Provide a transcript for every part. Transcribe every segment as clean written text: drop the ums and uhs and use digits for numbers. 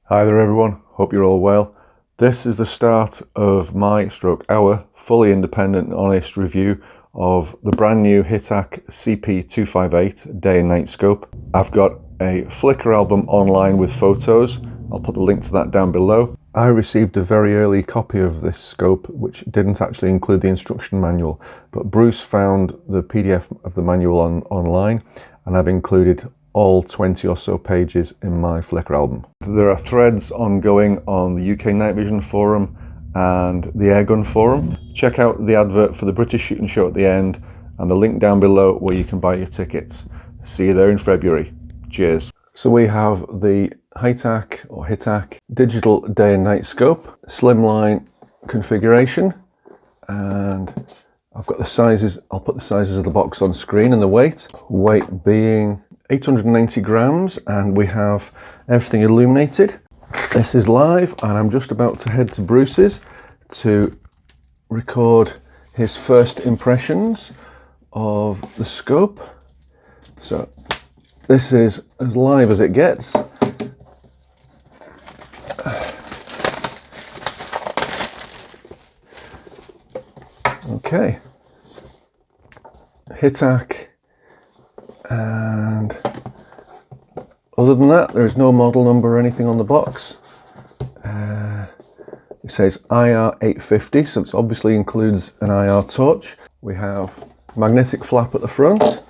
Hi there everyone, hope you're all well. This is the start of our fully independent and honest review of the brand new HITTAC CP258 day and night scope. I've got a flicker album online with photos. I'll put the link to that down below. I received a very early copy of this scope which didn't actually include the instruction manual, but Bruce found the PDF of the manual online and I've included all 20 or so pages in my flicker album. There are threads ongoing on the UK Night Vision forum and the Airgun forum. Check out the advert for the British Shooting Show at the end and the link down below where you can buy your tickets. See you there in February. Cheers. So we have the HITTAC digital day and night scope, slimline configuration, and I've got the sizes. I'll put the sizes of the box on screen and the weight. Weight being 890 grams, and we have everything illuminated. This is live and I'm just about to head to Bruce's to record his first impressions of the scope. So this is as live as it gets. Okay, HITTAC, and other than that there is no model number or anything on the box. It says IR 850, so it obviously includes an IR torch. We have magnetic flap at the front,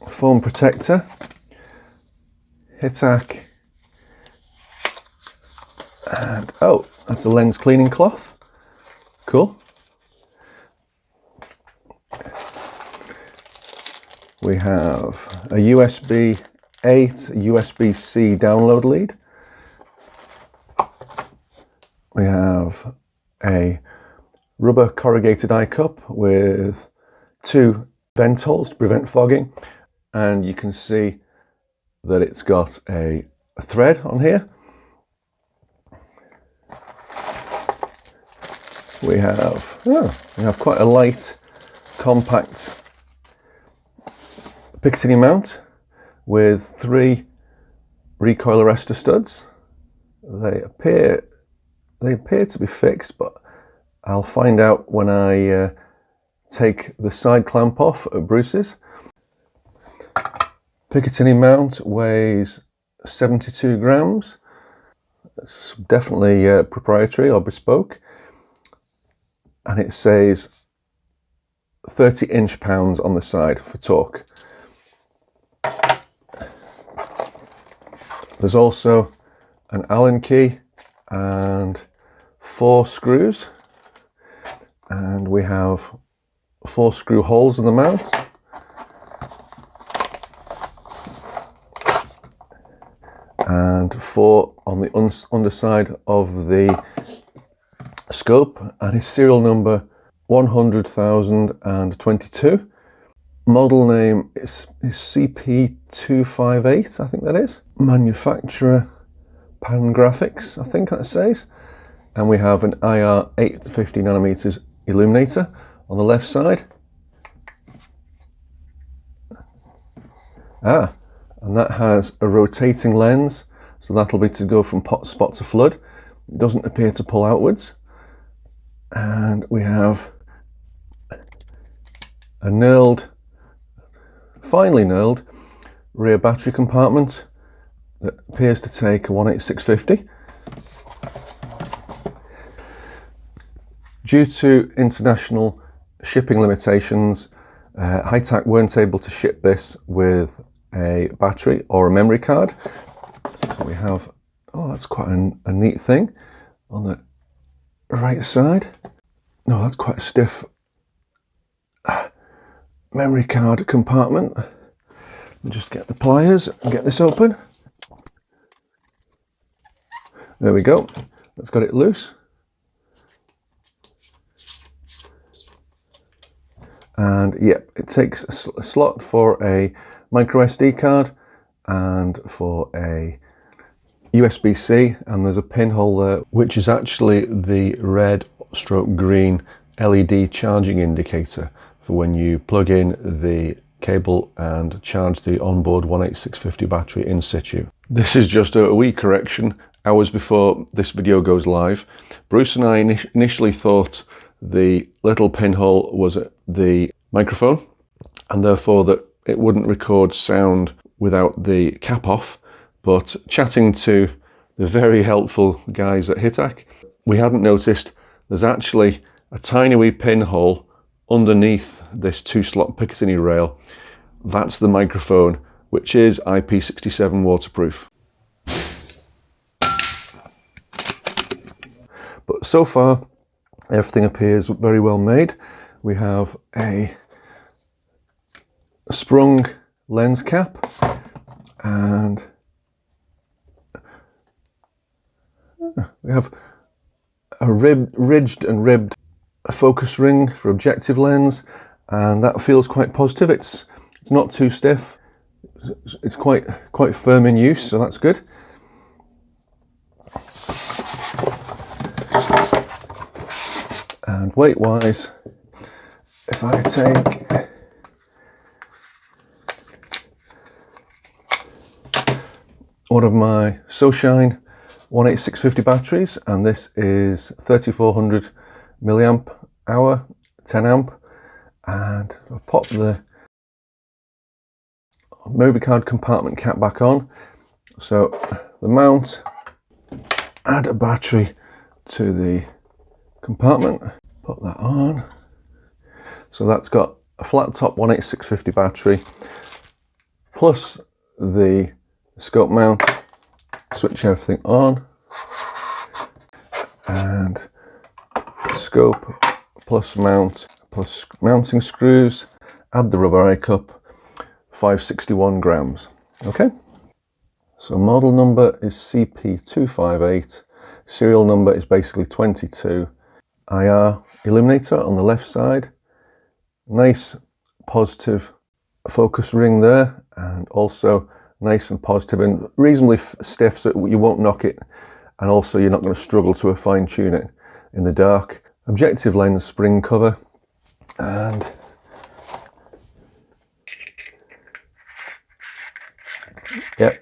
foam protector, HITTAC, and oh, that's a lens cleaning cloth. Cool. We have a USB 8, USB-C download lead. We have a rubber corrugated eye cup with 2 vent holes to prevent fogging, and you can see that it's got a thread on here. We have quite a light, compact Picatinny mount with 3 recoil arrestor studs. They appear to be fixed, but I'll find out when I take the side clamp off at Bruce's. Picatinny mount weighs 72 grams. It's definitely proprietary or bespoke, and it says 30 inch-pounds on the side for torque. There's also an Allen key and 4 screws, and we have 4 screw holes in the mount. And 4 on the underside of the scope, and his serial number 100,022. Model name is CP258, I think that is. Manufacturer Pan Graphics, I think that says. And we have an IR 850 nanometers illuminator on the left side. And that has a rotating lens, so that'll be to go from spot to flood. It doesn't appear to pull outwards. And we have a finely knurled rear battery compartment that appears to take a 18650. Due to international shipping limitations, HITTAC weren't able to ship this with a battery or a memory card. So we have, oh, that's quite a neat thing on the right side. No, that's quite a stiff memory card compartment. We'll just get the pliers and get this open. There we go. That's got it loose. And yep, it takes a slot for a micro SD card and for a USB-C, and there's a pinhole there which is actually the red/green LED charging indicator for when you plug in the cable and charge the onboard 18650 battery in situ. This is just a wee correction. Hours before this video goes live, Bruce and I initially thought the little pinhole was the microphone, and therefore that it wouldn't record sound without the cap off. But chatting to the very helpful guys at HITTAC, we hadn't noticed there's actually a tiny wee pinhole underneath this 2-slot Picatinny rail. That's the microphone, which is IP67 waterproof. But so far, everything appears very well made. We have a sprung lens cap, and we have a ridged and ribbed focus ring for objective lens, and that feels quite positive. It's not too stiff. It's quite firm in use, so that's good. And weight-wise, if I take one of my SoShine 18650 batteries, and this is 3400 milliamp hour, 10 amp, and I'll pop the memory card compartment cap back on. So the mount, add a battery to the compartment, put that on. So that's got a flat top 18650 battery plus the scope mount. Switch everything on, and scope plus mount plus mounting screws, add the rubber eye cup, 561 grams. Okay, so model number is CP258, serial number is basically 22. IR illuminator on the left side, nice positive focus ring there, and also nice and positive and reasonably stiff, so you won't knock it, and also you're not going to struggle to fine tune it in the dark. Objective lens spring cover, and yep,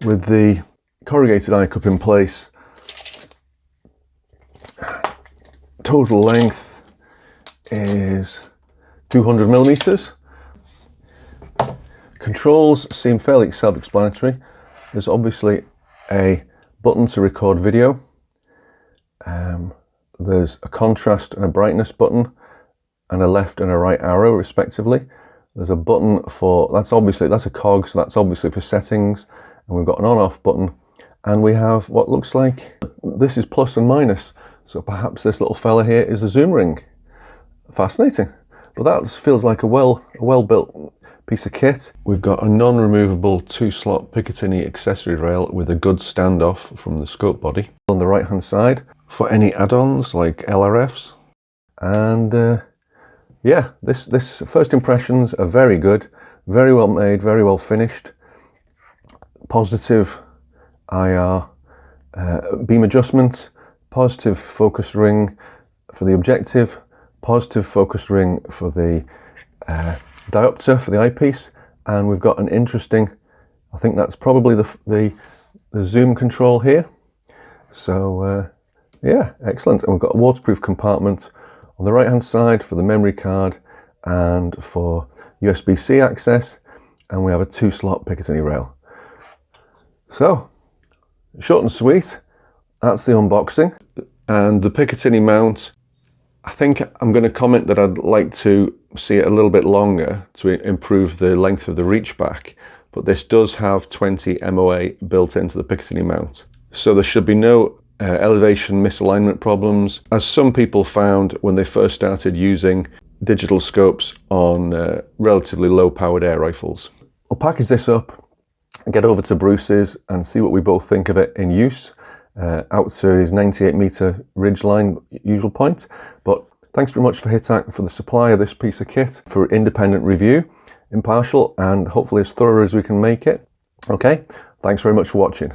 with the corrugated eye cup in place. Total length is 200 millimeters. Controls seem fairly self-explanatory. There's obviously a button to record video. There's a contrast and a brightness button, and a left and a right arrow respectively. There's a button for, that's a cog, so that's obviously for settings, and we've got an on-off button, and we have what looks like, this is plus and minus, so perhaps this little fella here is the zoom ring. Fascinating. But that feels like a well-built piece of kit. We've got a non-removable 2-slot Picatinny accessory rail with a good standoff from the scope body on the right hand side for any add-ons like LRFs. And yeah, this first impressions are very good, very well made, very well finished. Positive IR beam adjustment, positive focus ring for the objective, positive focus ring for the diopter for the eyepiece, and we've got an interesting, I think that's probably the zoom control here. So yeah, excellent. And we've got a waterproof compartment on the right hand side for the memory card and for USB-C access, and we have a 2-slot Picatinny rail. So short and sweet, that's the unboxing. And the Picatinny mount, I think I'm going to comment that I'd like to see it a little bit longer to improve the length of the reach back, but this does have 20 MOA built into the Picatinny mount. So there should be no elevation misalignment problems, as some people found when they first started using digital scopes on relatively low powered air rifles. I'll package this up, get over to Bruce's and see what we both think of it in use. Out to his 98-meter ridgeline usual point. But thanks very much for HITTAC for the supply of this piece of kit for independent review, impartial, and hopefully as thorough as we can make it. Okay, thanks very much for watching.